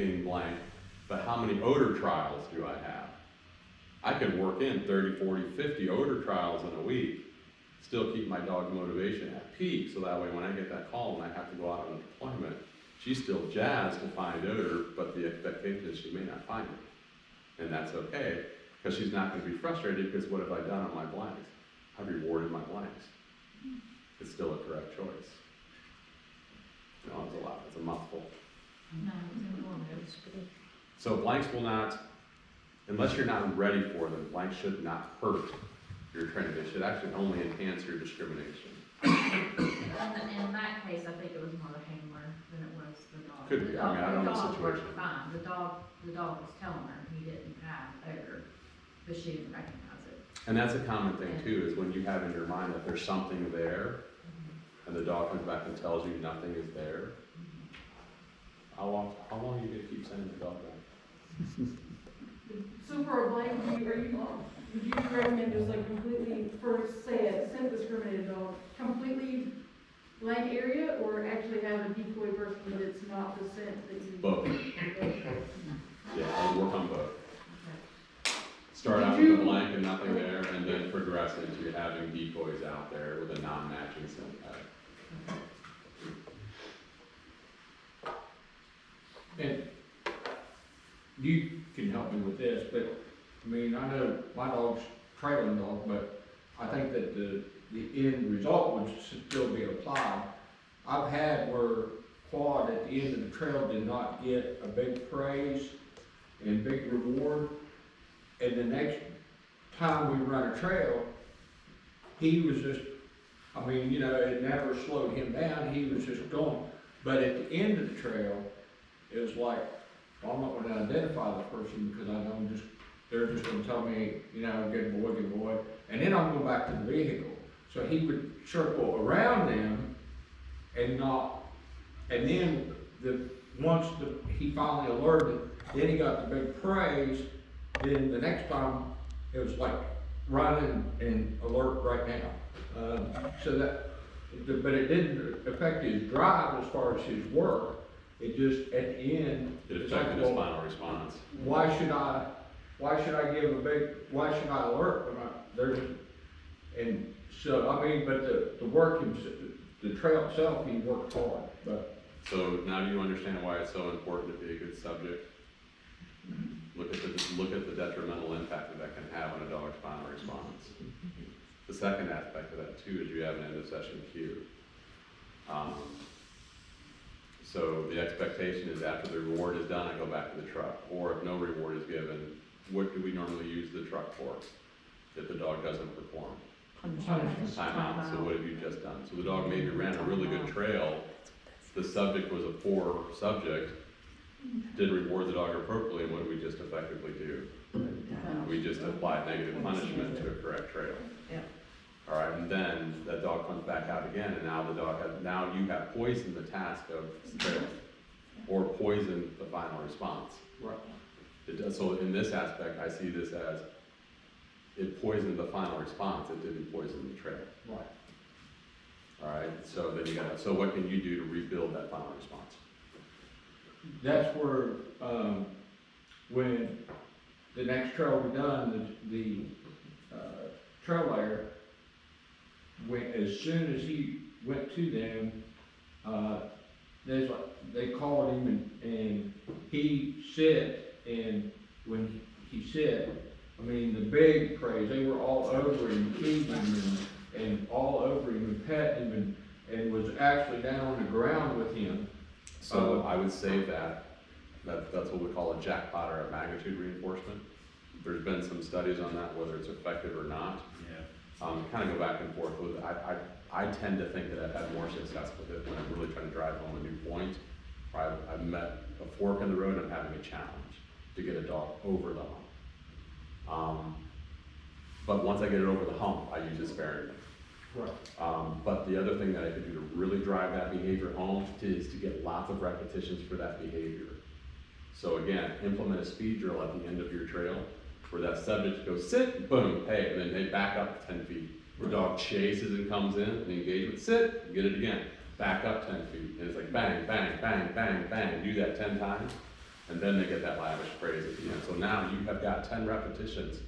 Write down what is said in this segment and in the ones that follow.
being blank, but how many odor trials do I have? I could work in 30, 40, 50 odor trials in a week, still keep my dog motivation at peak, so that way when I get that call and I have to go out on a deployment, she's still jazzed to find odor, but the expectation is she may not find it. And that's okay, because she's not going to be frustrated, because what have I done on my blanks? I've rewarded my blanks. It's still a correct choice. No, it's a lot, it's a mouthful. No, it's enormous. So blanks will not, unless you're not ready for them, blanks should not hurt your training. They should actually only enhance your discrimination. In that case, I think it was more the handler than it was the dog. Could be. I mean, I don't know the situation. The dog worked fine. The dog was telling her he didn't have odor, but she didn't recognize it. And that's a common thing too, is when you have in your mind that there's something there, and the dog comes back and tells you nothing is there. How long are you going to keep sending the dog back? So for a blank, would you recommend just like completely, for say a scent discriminated dog, completely blank area, or actually have a decoy person that's not the scent that you? Both. Yeah, I would work on both. Okay. Start out with a blank and nothing there, and then progress into having decoys out there with a non-matching scent pattern. And you can help me with this, but I mean, I know my dog's trailing dog, but I think that the end result would still be applied. I've had where Quad at the end of the trail did not get a big praise and big reward, and the next time we run a trail, he was just, I mean, you know, it never slowed him down, he was just going. But at the end of the trail, it was like, well, I'm not gonna identify the person because I know they're just gonna tell me, you know, good boy, and then I'm going back to the vehicle. So he would circle around them and then once he finally alerted, then he got the big praise, then the next time it was like running and alert right now. But it didn't affect his drive as far as his work. It just, at the end, It affected his final response. why should I alert them? And so, I mean, but the work, the trail itself, he worked hard, but. So now do you understand why it's so important to be a good subject? Look at the detrimental impact that can have on a dog's final response. The second aspect of that too is you have an end of session cue. So the expectation is after the reward is done, I go back to the truck. Or if no reward is given, what do we normally use the truck for if the dog doesn't perform? Timeout. So what have you just done? So the dog maybe ran a really good trail. The subject was a poor subject. Didn't reward the dog appropriately, and what did we just effectively do? We just applied negative punishment to a correct trail. Yep. All right, and then that dog comes back out again, and now you have poisoned the task of trail, or poisoned the final response. Right. It does, so in this aspect, I see this as it poisoned the final response. It didn't poison the trail. Right. All right, so then so what can you do to rebuild that final response? That's where, when the next trail we done, the trail layer, as soon as he went to them, they called him and he said, and when he said, I mean, the big praise, they were all over him, feeding him and all over him and petting him and was actually down on the ground with him. So I would say that's what we call a jackpot or a magnitude reinforcement. There's been some studies on that, whether it's effective or not. Yeah. Kind of go back and forth with it. I tend to think that I've had more success with it when I'm really trying to drive home a new point. I've met a fork in the road and I'm having a challenge to get a dog over the hump. But once I get it over the hump, I use it sparingly. Right. But the other thing that I could do to really drive that behavior home is to get lots of repetitions for that behavior. So again, implement a speed drill at the end of your trail where that subject goes sit, boom, hey, and then they back up 10 feet. The dog chases and comes in and engagement, sit, get it again, back up 10 feet. And it's like bang, bang, bang, bang, bang, do that 10 times. and then they get that lavish praise at the end. So now you have got 10 repetitions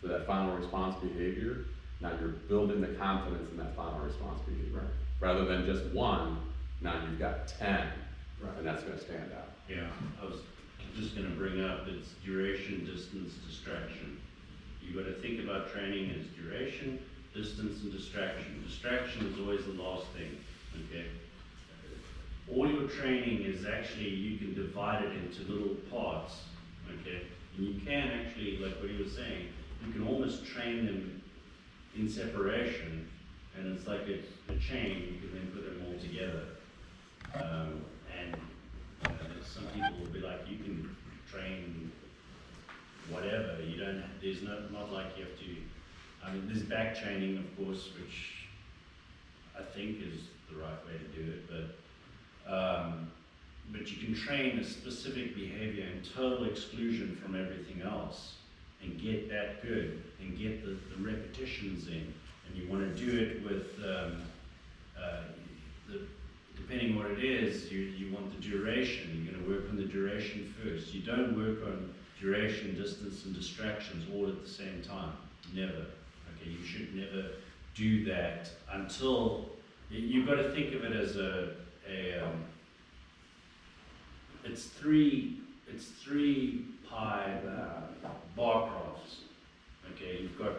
for that final response behavior. Now you're building the confidence in that final response behavior. Right. Rather than just one, now you've got 10, Right. and that's gonna stand out. Yeah, I was just gonna bring up, it's duration, distance, distraction. You gotta think about training as duration, distance, and distraction. Distraction is always the last thing, okay? All your training is actually, you can divide it into little parts, okay? And you can actually, like what he was saying, you can almost train them in separation, and it's like a chain, you can then put them all together. And some people will be like, you can train whatever, you don't, there's not like you have to, I mean, there's back training, of course, which I think is the right way to do it, but you can train a specific behavior in total exclusion from everything else and get that good and get the repetitions in. And you want to do it with, depending what it is, you want the duration. You're going to work on the duration first. You don't work on duration, distance, and distractions all at the same time. Never. Okay, you should never do that until, you've got to think of it as it's three pie bar graphs. Okay, you've got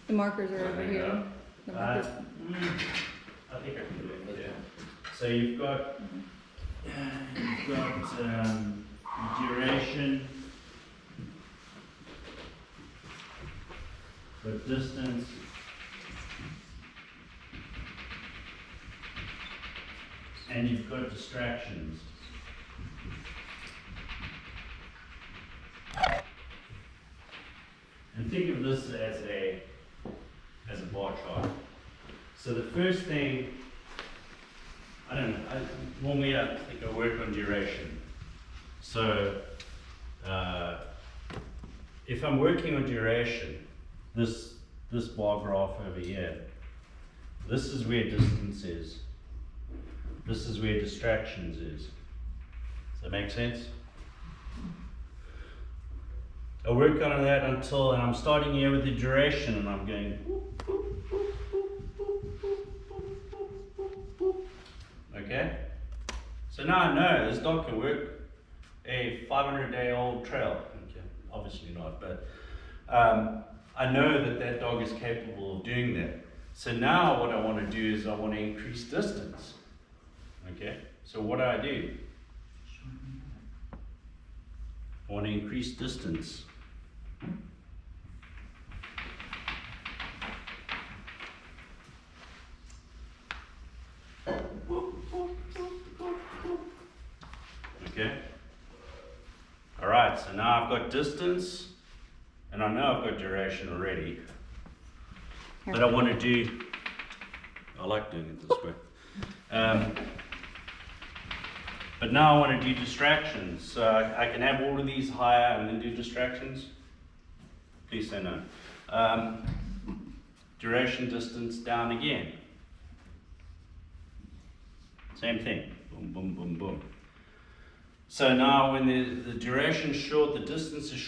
The markers are over here. The markers. I think I can do it, yeah. So you've got duration, the distance, and you've got distractions. And think of this as a bar chart. So the first thing, I don't know, normally I think I work on duration. So if I'm working on duration, this bar graph over here, this is where distance is. This is where distractions is. Does that make sense? I work on that until, and I'm starting here with the duration, and I'm going, okay? So now I know this dog can work a 500-day-old trail. Okay, obviously not, but I know that dog is capable of doing that. So now what I want to do is I want to increase distance. Okay, so what do? I want to increase distance. Okay. All right, so now I've got distance, and I know I've got duration already. But I want to do, I like doing it this way. But now I want to do distractions. So I can have all of these higher and then do distractions. Please say no. Duration, distance, down again. Same thing. Boom, boom, boom, boom. So now when the duration is short, the distance is short.